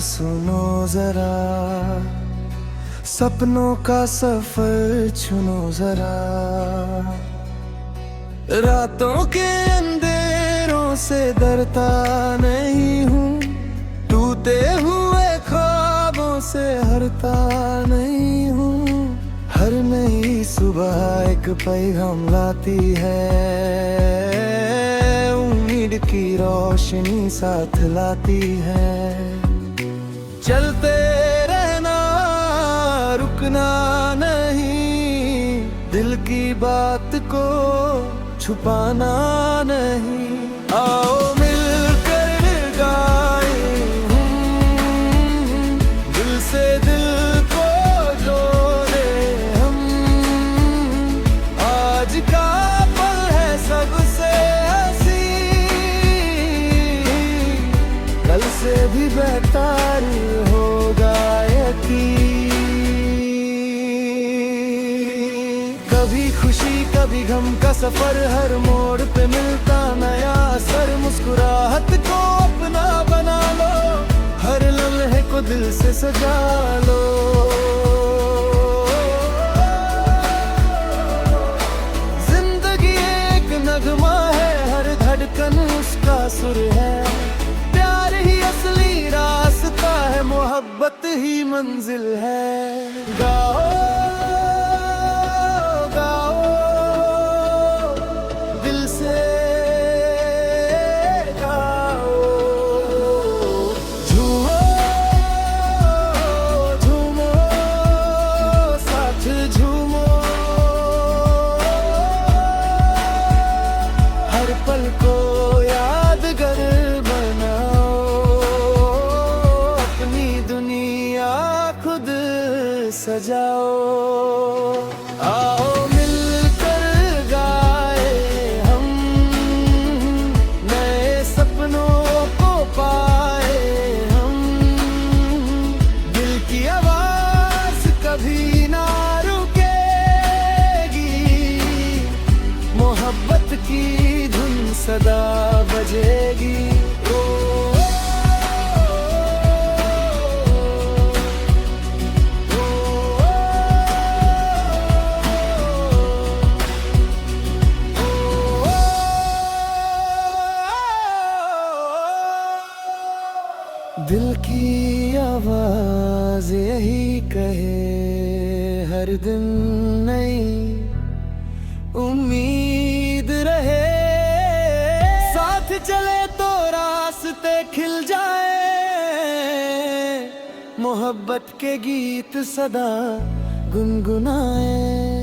सुनो जरा, सपनों का सफर चुनो जरा। रातों के अंधेरों से डरता नहीं हूँ, टूटे हुए ख्वाबों से हरता नहीं हूँ। हर नई सुबह एक पैगाम लाती है, उम्मीद की रोशनी साथ लाती है। चलते रहना, रुकना नहीं, दिल की बात को छुपाना नहीं। आओ मिलकर गाएं दिल से दिल को जोड़े हम। आज का पल है सबसे हंसी, कल से भी बेहतर होगा यकीन। कभी खुशी कभी गम का सफर, हर मोड़ पे मिलता नया असर। मुस्कुराहट को अपना बना लो, हर लम्हे को दिल से सजा लो। जिंदगी एक नगमा है, हर धड़कन उसका सुर है। प्यार ही असली रास्ता है, मोहब्बत ही मंजिल है। गाओ पल को यादगार बनाओ, अपनी दुनिया खुद सजाओ। आओ मिलकर गाए हम, नए सपनों को पाए हम। दिल की आवाज कभी ना रुकेगी, मोहब्बत की सदा बजेगी। दिल की आवाज यही कहे, हर दिन नई उम्मीद रहे। चले तो रास्ते खिल जाए, मोहब्बत के गीत सदा गुनगुनाए।